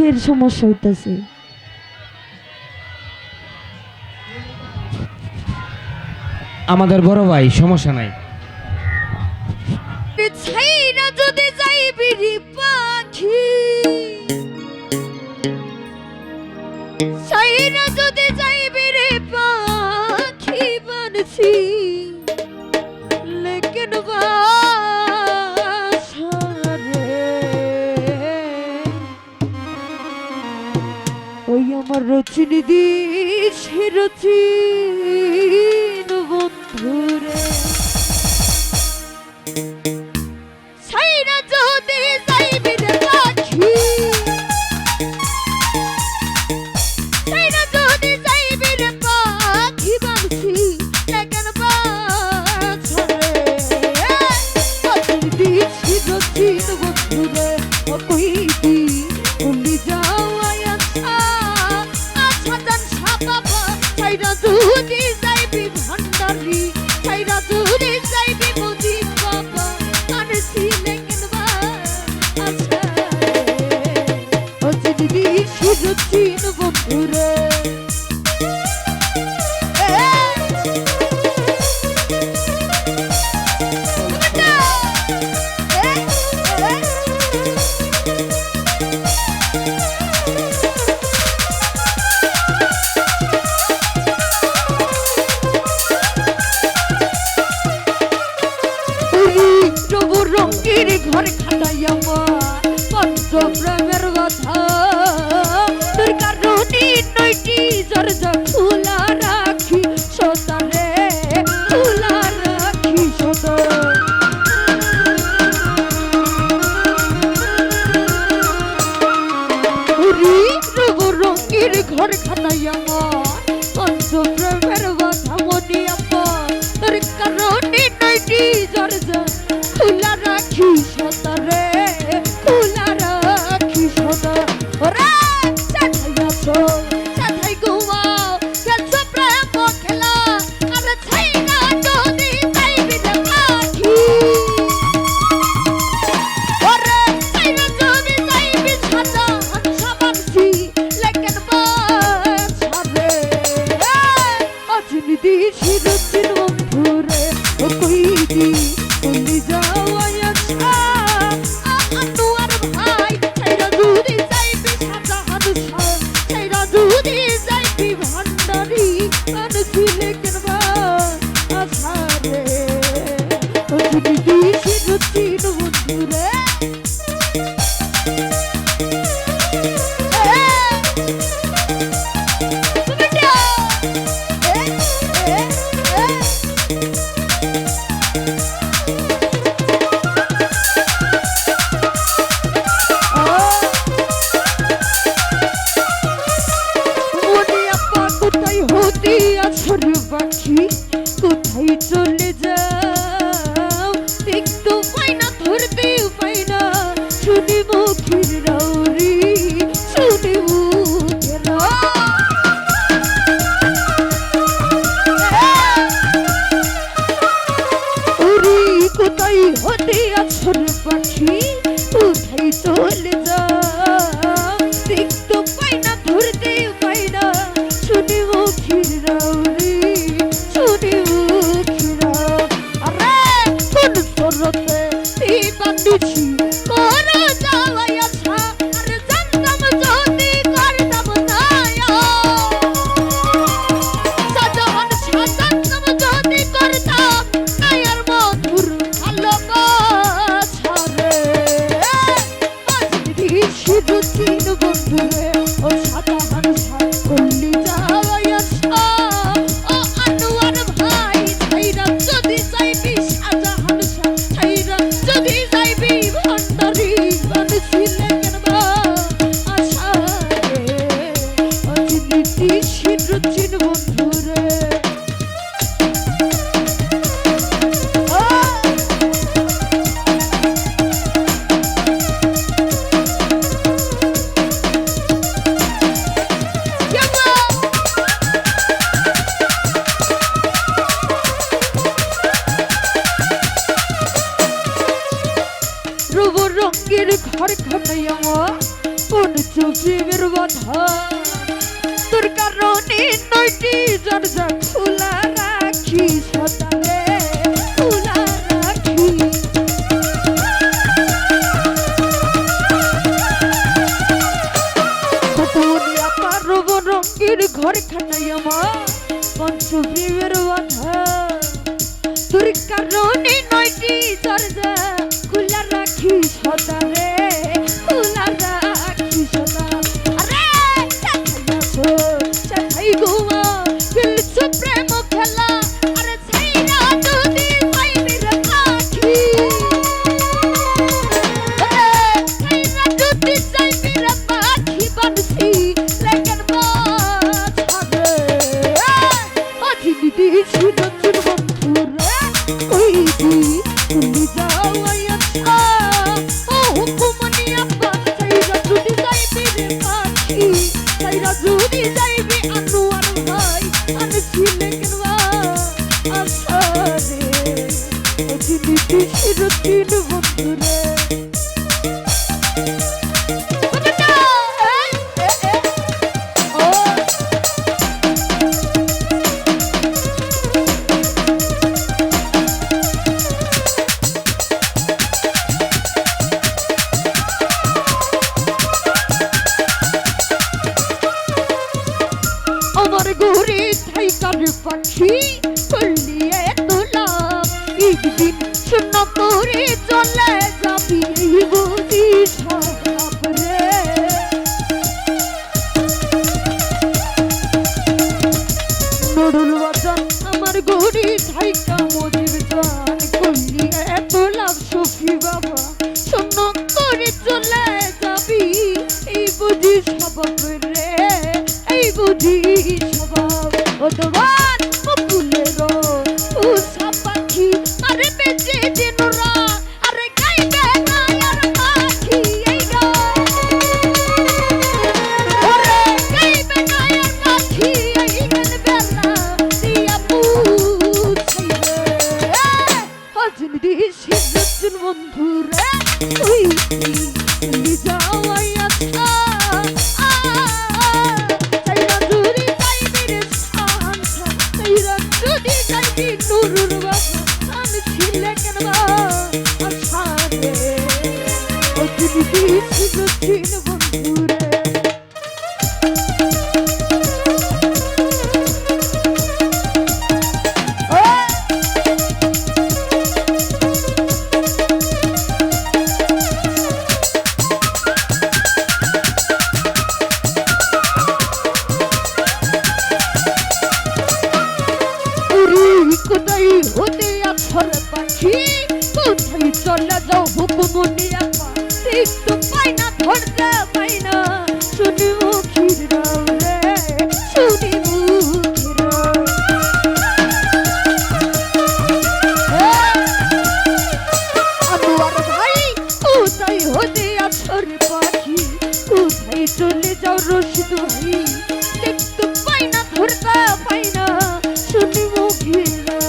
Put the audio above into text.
কিসের সমস্যা হইতেছে? আমাদের বড় ভাই, সমস্যা নাই। ছাইরা যদি যাইবি রে পাখি, ছাইরা যদি যাইবি রে পাখি বানছি, লেকিন বাসারে ওই আমার রচিনি দিস রচিন বন্ধুরে। ছাইরা যদি যাইবি রে পাখি, ছাইরা যদি যাইবি রে পাখি বানছি, লেকিন বাছরে রচিনি দিস রচিন বন্ধুরে। ও কইবি বলি যাওয়াই আচ্ছা আচ্ছা জান সাবাবা, ছাইরা যদি যাইবি ভান্ডারি, ছাইরা যদি যাইবি বুঝি বাবা আনছি, লেকিন আচ্ছা ও চিনি শিরচিন বন্ধুরে। রঙের ঘর খাটাই আমার পঞ্চপ্রেমের কথা, তোর কারণে 9টি দরজা খোলা রাখি সদারে, খোলা রাখি সদা। রঙের ঘর খাটাই আমার পঞ্চপ্রেমের কথা মনে আমার, তোর কারণে 9টি দরজা খোলা রাখি সদারে, খোলা রাখি সদা। ওরা সাথাই আছো সাথাই ঘুমাও, খেলছো প্রেম খেলা, আর ছাইনা যদি যাইবি রে পাখি, ওরে ছাইনা যদি যাইবি সাদা হানসা বানছি, লেকিন বাছরে অচিনি দিস রচিন বন্ধুরে। ও কইবি বলি যাওয়াই আচ্ছা আনোয়ার ভাই, ছাইরা যদি যাইবি সাদা হানসা, ছাইরা যদি যাইবি ভান্ডারি আনছি, লেকিন বাছরে অচিনি দিস রচিন বন্ধুরে। পাখি কোথায় চলে যাও, দেখতে পাই না ধরতে পাই না, শুনি মুখের রাউরি, শুনি মুখের ওরে কোথায় হতে আছর পাখি, কোথায় চলে যাও, দেখতে পাই না ধরতে পাই না, শুনি মুখের রাউরি, বান্ধিছি কোন যাওয়াই আছা, আর জানতাম যদি করতাম না সাজান সাজানতাম যদি করতাম নায়ার মধুর ভালোবাসা রে। আজকে শিরচিন বন্ধুরে ও সাদা হানসা করলি যাওয়াই আছা, ও আনোয়ার ভাই ছাইরা যদি যাইবি সাদা হানসা, ছাইরা যদি যাইবি ভান্ডারি বানছি, লেকিন আশা রে অচিনি শিরচিন বন্ধুরে। প্রেমের বাধা তোর কারণে 9টি দরজা খোলা রাখি সদারে খোলা রাখি কতনি আমার রঙের ঘর খানাই আমার পঞ্চ প্রেমের বাধা তোর কারণে 9টি দরজা খোলা রাখি সদারে খোলা রাখি সদা আরে চাই গোয়া খেলছো প্রেম খেলা আরে ছাইরা যদি পাইবি রে পাখি ছাইরা যদি চাইবি রে পাখি বানছি লেকেন বাজ হবে অধিনিধি সুদর্শন বন্ধুরে কইবি তুমি যাও আচ্ছা ও হুকুমনি আব্বা ছাইরা যদি চাইবি রে পাখি ছাইরা যদি যাইবি আনোয়ার ভাই আনছি লেকেন বাজ আচ্ছা রে অধিনিধি সুদর্শন বন্ধুরে আমার ঘরে থাইকার পাখি করলিয়ে তোলাম একদিন শূন্য করে চলে যাবি বুঝি সব রে নুরুল বাজান আমার ঘরে থাইকা মজির জান করলিয়ে তোলাম সখী বাবা শূন্য করে চলে যাবি এই বুঝি সব রে এই বুঝি স্বভাব ও তোমার ফুলের উষা পাখি আরে বেঁচে দিনরা আরে গাইবে না আর পাখি এই ওরে গাইবে না আর পাখি এই বেলা দিয়া পুছাইবে হাজিন দিছি নতুন বন্ধুরে তুই যাও আচ্ছা নুরুর বাবা আমি ছিলে কেন আচ্ছা রে অধিনিধি সুদর্শন বন্ধুরে কোথায় হতে আছর পাখি কোথায় চলে যাও হুকুমনি আপা একটু পাই না ধরতে পাই না শুনি মুখির রাও রে শুনি মুখির আনোয়ার ভাই কোথায় হতে আছর পাখি কোথায় চলে যাও রশিদ ভাই একটু পাই না ধরতে পাই না শুনি মুখির